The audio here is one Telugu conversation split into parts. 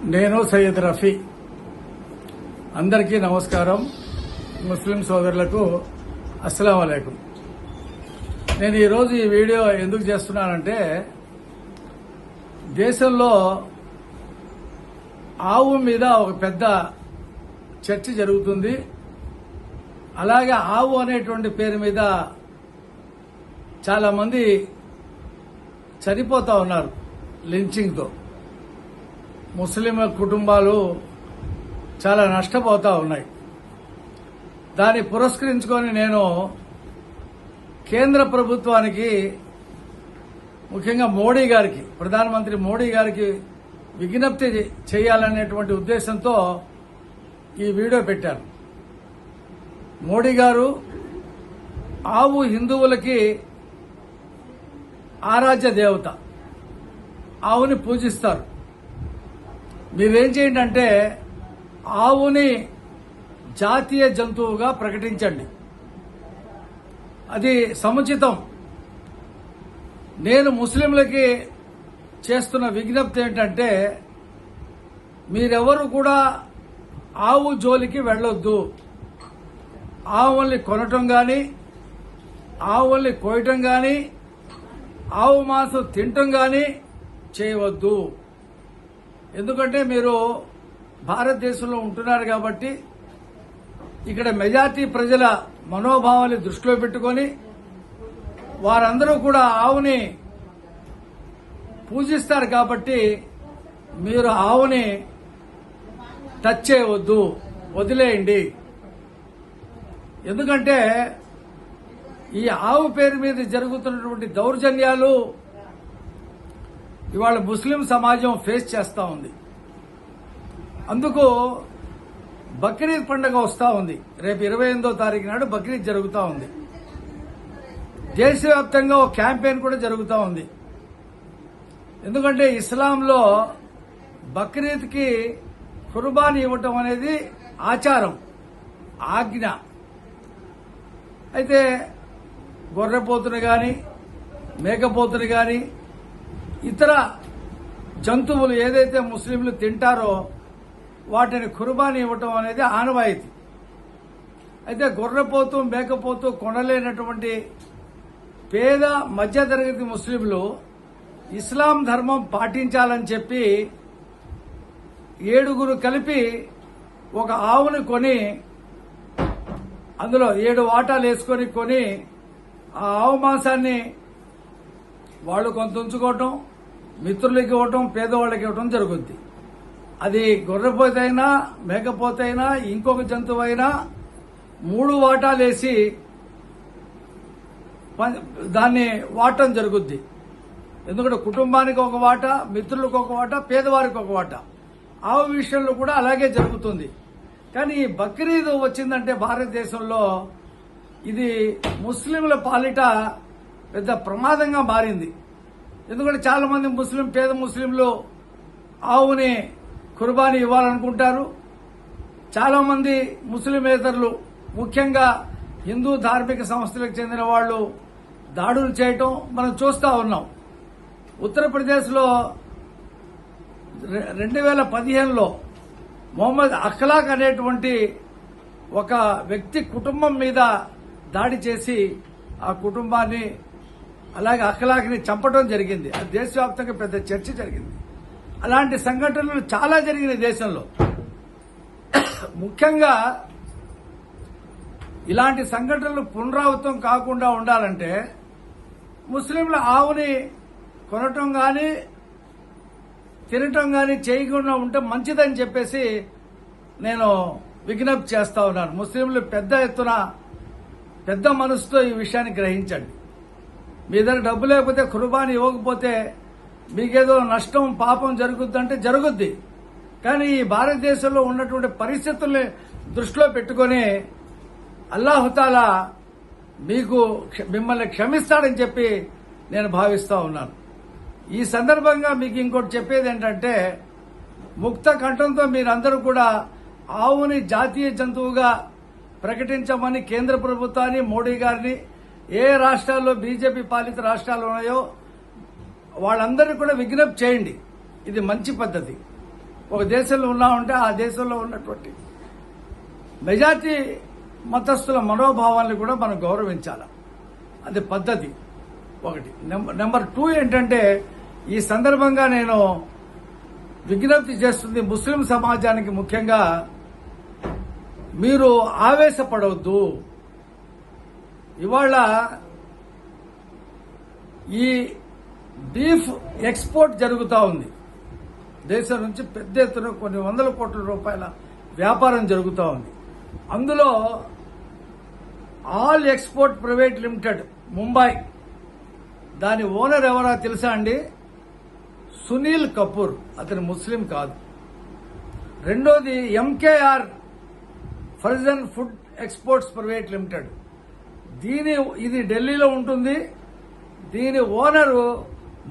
నేను సయ్యద్ రఫీ. అందరికీ నమస్కారం. ముస్లిం సోదరులకు అస్సలాము అలైకుం. నేను ఈరోజు ఈ వీడియో ఎందుకు చేస్తున్నానంటే, దేశంలో ఆవు మీద ఒక పెద్ద చర్చ జరుగుతుంది. అలాగే ఆవు అనేటువంటి పేరు మీద చాలా మంది చనిపోతా ఉన్నారు లించింగ్తో. ముస్లింల కుటుంబాలు చాలా నష్టపోతా ఉన్నాయి. దాన్ని పురస్కరించుకొని నేను కేంద్ర ప్రభుత్వానికి, ముఖ్యంగా మోడీ గారికి, ప్రధానమంత్రి మోడీ గారికి విజ్ఞప్తి చేయాలనేటువంటి ఉద్దేశంతో ఈ వీడియో పెట్టాను. మోడీ గారు ఆవు హిందువులకి ఆరాధ్య దేవత, ఆవుని పూజిస్తారు. మీరేం చేయండి అంటే ఆవుని జాతీయ జంతువుగా ప్రకటించండి. అది సముచితం. నేను ముస్లింలకి చేస్తున్న విజ్ఞప్తి ఏంటంటే, మీరెవరు కూడా ఆవు జోలికి వెళ్ళొద్దు. ఆవుల్ని కొనటం కానీ, ఆవుల్ని కోయటం కానీ, ఆవు మాంసం తినటం కానీ చేయవద్దు. ఎందుకంటే మీరు భారతదేశంలో ఉంటున్నారు కాబట్టి ఇక్కడ మెజార్టీ ప్రజల మనోభావాన్ని దృష్టిలో పెట్టుకొని వారందరూ కూడా ఆవుని పూజిస్తారు కాబట్టి మీరు ఆవుని టచ్ చేయవద్దు, వదిలేయండి. ఎందుకంటే ఈ ఆవు పేరు మీద జరుగుతున్నటువంటి దౌర్జన్యాలు ఇవాళ ముస్లిం సమాజం ఫేస్ చేస్తా ఉంది. అందుకు బక్రీద్ పండుగ వస్తా ఉంది. రేపు 28వ తారీఖు నాడు బక్రీద్ జరుగుతూ ఉంది. దేశవ్యాప్తంగా ఒక క్యాంపెయిన్ కూడా జరుగుతూ ఉంది. ఎందుకంటే ఇస్లాంలో బక్రీద్కి కుర్బానీ ఇవ్వటం అనేది ఆచారం, ఆజ్ఞ. అయితే గొర్రెపోతుని కానీ, మేకపోతుని కానీ, ఇతర జంతువులు ఏదైతే ముస్లింలు తింటారో వాటిని కుర్బానీ ఇవ్వటం అనేది ఆనవాయితీ. అయితే గొర్రెపోతు, మేకపోతు కొనలేనటువంటి పేద మధ్యతరగతి ముస్లింలు ఇస్లాం ధర్మం పాటించాలని చెప్పి 7 కలిపి ఒక ఆవుని కొని, అందులో 7 వాటాలు వేసుకొని కొని ఆ ఆవు మాంసాన్ని వాళ్ళు కొంత ఉంచుకోవటం, మిత్రులకి ఇవ్వటం, పేదవాళ్ళకి ఇవ్వటం జరుగుద్ది. అది గొర్రెపోతైనా, మేకపోతైనా, ఇంకొక జంతువు అయినా 3 వాటాలు వేసి దాన్ని వాటం జరుగుద్ది. ఎందుకంటే కుటుంబానికి ఒక వాటా, మిత్రులకు ఒక వాటా, పేదవారికి ఒక వాటా. ఆవు విషయంలో కూడా అలాగే జరుగుతుంది. కానీ ఈ బక్రీద్ వచ్చిందంటే భారతదేశంలో ఇది ముస్లింల పాలిట పెద్ద ప్రమాదంగా మారింది. ఎందుకంటే చాలా మంది పేద ముస్లింలు ఆవుని కుర్బానీ ఇవ్వాలనుకుంటారు. చాలా మంది ముస్లిమేతరులు, ముఖ్యంగా హిందూ ధార్మిక సంస్థలకు చెందిన వాళ్ళు దాడులు చేయటం మనం చూస్తా ఉన్నాం. ఉత్తరప్రదేశ్లో 2015లో మొహమ్మద్ అఖ్లాక్ అనేటువంటి ఒక వ్యక్తి కుటుంబం మీద దాడి చేసి ఆ కుటుంబాన్ని, అలాగే అఖ్లాక్ని చంపడం జరిగింది. అది దేశవ్యాప్తంగా పెద్ద చర్చ జరిగింది. అలాంటి సంఘటనలు చాలా జరిగినాయి దేశంలో. ముఖ్యంగా ఇలాంటి సంఘటనలు పునరావృతం కాకుండా ఉండాలంటే ముస్లింల ఆవుని కొనటం కానీ, తినటం కానీ చేయకుండా ఉంటే మంచిదని చెప్పేసి నేను విజ్ఞప్తి చేస్తా ఉన్నాను. ముస్లింలు పెద్ద ఎత్తున, పెద్ద మనసుతో ఈ విషయాన్ని గ్రహించండి. మీ దగ్గర డబ్బు లేకపోతే, కుర్బానీ ఇవ్వకపోతే మీకేదో నష్టం, పాపం జరుగుద్దంటే జరుగుద్ది. కానీ ఈ భారతదేశంలో ఉన్నటువంటి పరిస్థితుల్ని దృష్టిలో పెట్టుకుని అల్లాహుతాలా మిమ్మల్ని క్షమిస్తాడని చెప్పి నేను భావిస్తా ఉన్నాను. ఈ సందర్భంగా మీకు ఇంకోటి చెప్పేది ఏంటంటే, ముక్త కంఠంతో మీరందరూ కూడా ఆవుని జాతీయ జంతువుగా ప్రకటించమని కేంద్ర ప్రభుత్వాన్ని, మోడీ గారిని, ఏ రాష్ట్రాల్లో బీజేపీ పాలిత రాష్ట్రాలు ఉన్నాయో వాళ్ళందరినీ కూడా విజ్ఞప్తి చేయండి. ఇది మంచి పద్ధతి. ఒక దేశంలో ఉన్నామంటే ఆ దేశంలో ఉన్నటువంటి మెజార్టీ మతస్థుల మనోభావాల్ని కూడా మనం గౌరవించాలి. అది పద్ధతి ఒకటి. నెంబర్ 2 ఏంటంటే, ఈ సందర్భంగా నేను విజ్ఞప్తి చేస్తుంది ముస్లిం సమాజానికి, ముఖ్యంగా మీరు ఆవేశపడవద్దు. ఇవాళ ఈ బీఫ్ ఎక్స్పోర్ట్ జరుగుతూ ఉంది. దేశం నుంచి పెద్ద ఎత్తున కొన్ని వందల కోట్ల రూపాయల వ్యాపారం జరుగుతూ ఉంది. అందులో all export private limited Mumbai, దాని ఓనర్ ఎవరో తెలుసా అండి? సునీల్ కపూర్. అతను ముస్లిం కాదు. రెండోది M K R Farzan food exports private limited, ఇది ఢిల్లీలో ఉంటుంది. దీని ఓనరు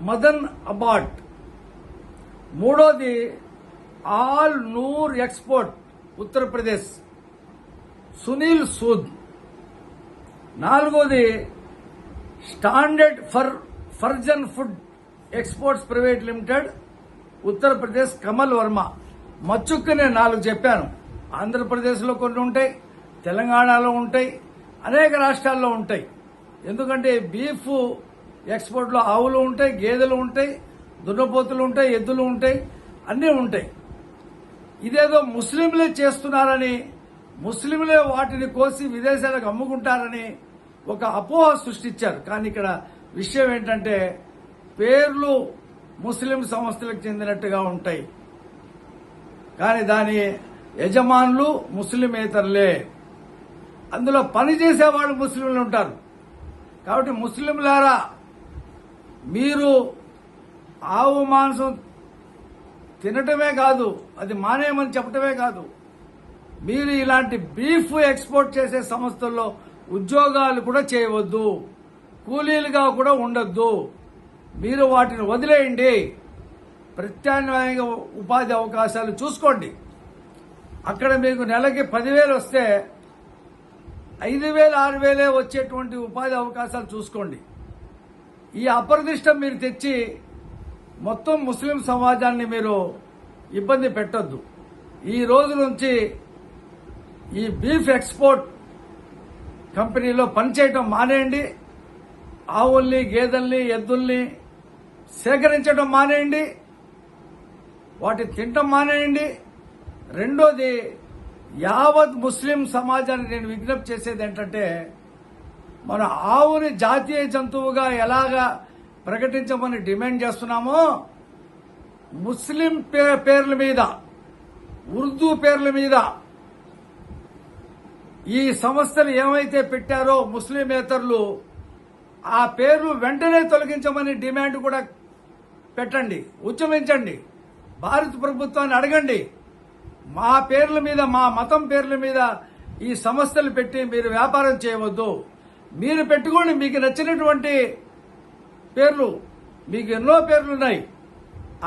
మదన్ అబాట్. మూడోది ఆల్ నూర్ ఎక్స్పోర్ట్ ఉత్తరప్రదేశ్, సునీల్ సూద్. నాలుగోది standard Farzan food exports private limited Uttar Pradesh, Kamal Verma. మచ్చుక్కనే 4 చెప్పాను. ఆంధ్రప్రదేశ్లో కొన్ని ఉంటాయి, తెలంగాణలో ఉంటాయి, అనేక రాష్ట్రాల్లో ఉంటాయి. ఎందుకంటే బీఫ్ ఎక్స్పోర్ట్లో ఆవులు ఉంటాయి, గేదెలు ఉంటాయి, దున్నపోతులు ఉంటాయి, ఎద్దులు ఉంటాయి, అన్నీ ఉంటాయి. ఇదేదో ముస్లింలే చేస్తున్నారని, ముస్లింలే వాటిని కోసి విదేశాలకు అమ్ముకుంటారని ఒక అపోహ సృష్టించారు. కానీ ఇక్కడ విషయం ఏంటంటే, పేర్లు ముస్లిం సంస్థలకు చెందినట్టుగా ఉంటాయి, కానీ దాని యజమానులు ముస్లిమేతరులే. అందులో పనిచేసే వాళ్ళు ముస్లింలు ఉంటారు. కాబట్టి ముస్లింలారా, మీరు ఆవు మాంసం తినటమే కాదు, అది మానేయమని చెప్పటమే కాదు, మీరు ఇలాంటి బీఫ్ ఎక్స్పోర్ట్ చేసే సంస్థల్లో ఉద్యోగాలు కూడా చేయవద్దు, కూలీలుగా కూడా ఉండొద్దు. మీరు వాటిని వదిలేయండి. ప్రత్యామ్నాయంగా ఉపాధి అవకాశాలు చూసుకోండి. అక్కడ మీకు నెలకి 10,000 వస్తే 5,000, 6,000 వచ్చేటువంటి ఉపాధి అవకాశాలు చూసుకోండి. ఈ అప్రదిష్టం మీరు తెచ్చి మొత్తం ముస్లిం సమాజాన్ని మీరు ఇబ్బంది పెట్టొద్దు. ఈ రోజు నుంచి ఈ బీఫ్ ఎక్స్పోర్ట్ కంపెనీలో పనిచేయటం మానేయండి. ఆవుల్ని, గేదెల్ని, ఎద్దుల్ని సేకరించడం మానేయండి, వాటిని తినటం మానేయండి. రెండోది, యావత్ ముస్లిం సమాజానికి నేను విజ్ఞప్తి చేసేది ఏంటంటే, మన ఆవుని జాతీయ జంతువుగా ఎలాగా ప్రకటించమని డిమాండ్ చేస్తున్నామో, ముస్లిం పేర్ల మీద, ఉర్దూ పేర్ల మీద ఈ సంస్థలు ఏమైతే పెట్టారో ముస్లిమేతరులు, ఆ పేర్లు వెంటనే తొలగించమని డిమాండ్ కూడా పెట్టండి, ఉద్యమించండి. భారత ప్రభుత్వాన్ని అడగండి, మా పేర్ల మీద, మా మతం పేర్ల మీద ఈ సంస్థలు పెట్టి మీరు వ్యాపారం చేయవద్దు. మీరు పెట్టుకోండి మీకు నచ్చినటువంటి పేర్లు, మీకు ఎన్నో పేర్లున్నాయి,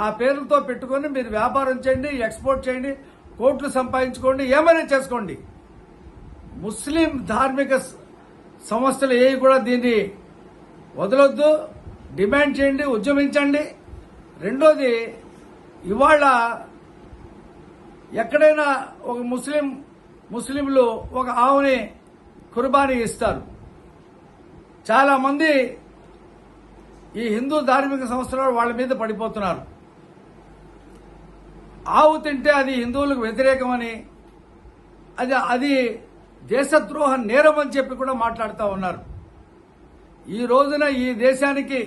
ఆ పేర్లతో పెట్టుకొని మీరు వ్యాపారం చేయండి, ఎక్స్పోర్ట్ చేయండి, కోట్లు సంపాదించుకోండి, ఏమైనా చేసుకోండి. ముస్లిం ధార్మిక సంస్థలు ఏవి కూడా దీన్ని వదలొద్దు, డిమాండ్ చేయండి, ఉద్యమించండి. రెండోది, ఇవాళ ఎక్కడైనా ఒక ముస్లింలు ఒక ఆవుని కుర్బానీ ఇస్తారు. చాలా మంది ఈ హిందూ ధార్మిక సంస్థలు వాళ్ళ మీద పడిపోతున్నారు. ఆవు తింటే అది హిందువులకు వ్యతిరేకమని, అది దేశద్రోహ నేరం అని చెప్పి కూడా మాట్లాడుతూ ఉన్నారు. ఈ రోజున ఈ దేశానికి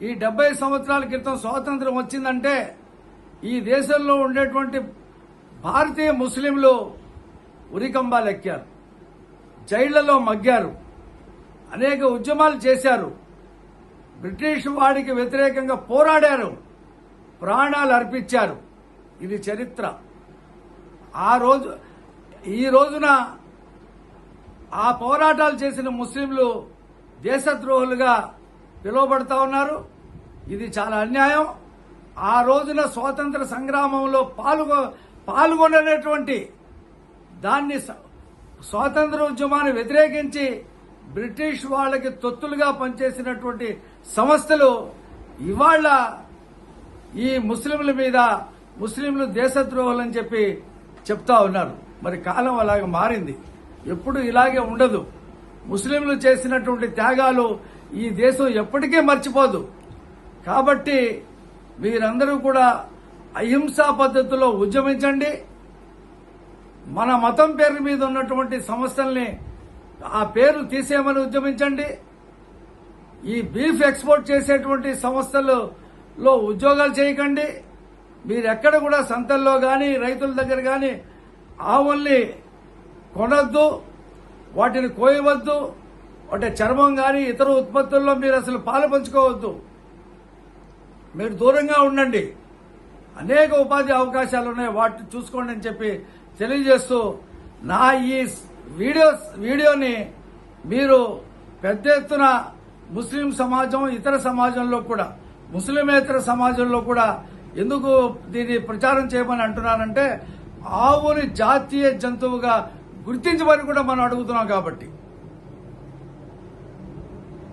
ఈ 70 సంవత్సరాల క్రితం స్వాతంత్రం వచ్చిందంటే ఈ దేశంలో ఉండేటువంటి భారతీయ ముస్లింలు ఉరికంబాలెక్కారు, జైళ్లలో మగ్గారు, అనేక ఉద్యమాలు చేశారు, బ్రిటిష్ వాడికి వ్యతిరేకంగా పోరాడారు, ప్రాణాలు అర్పించారు. ఇది చరిత్ర. ఈ రోజున ఆ పోరాటాలు చేసిన ముస్లింలు దేశద్రోహులుగా పిలువబడతా ఉన్నారు. ఇది చాలా అన్యాయం. ఆ రోజున స్వాతంత్ర సంగ్రామంలో పాల్గొనటువంటి దాన్ని, స్వాతంత్ర ఉద్యమాన్ని వ్యతిరేకించి బ్రిటిష్ వాళ్ళకి తొత్తులుగా పనిచేసినటువంటి సంస్థలు ఇవాళ ఈ ముస్లింల మీద ముస్లింలు దేశద్రోహులని చెప్పి చెప్తా ఉన్నారు. మరి కాలం అలాగే మారింది. ఎప్పుడు ఇలాగే ఉండదు. ముస్లింలు చేసినటువంటి త్యాగాలు ఈ దేశం ఎప్పటికీ మర్చిపోదు. కాబట్టి మీరందరూ కూడా అహింసా పద్ధతిలో ఉద్యమించండి. మన మతం పేరు మీద ఉన్నటువంటి సంస్థల్ని ఆ పేరు తీసేయమని ఉద్యమించండి. ఈ బీఫ్ ఎక్స్పోర్ట్ చేసేటువంటి సంస్థలలో ఉద్యోగాలు చేయకండి. మీరెక్కడ కూడా సంతల్లో కానీ రైతుల దగ్గర కానీ ఆవుల్ని కొనొద్దు, వాటిని కోయవద్దు. అంటే చర్మం కానీ ఇతర ఉత్పత్తుల్లో మీరు అసలు పాలు పంచుకోవద్దు. మీరు దూరంగా ఉండండి. అనేక ఉపాధి అవకాశాలు ఉన్నాయి, వాటిని చూసుకోండి అని చెప్పి తెలియజేస్తూ నా ఈ వీడియోని మీరు పెద్ద ఎత్తున ముస్లిం సమాజం, ఇతర సమాజంలో కూడా, ముస్లిమేతర సమాజంలో కూడా ఎందుకు దీన్ని ప్రచారం చేయమని అంటున్నానంటే ఆవుని జాతీయ జంతువుగా గుర్తించమని కూడా మనం అడుగుతున్నాం కాబట్టి.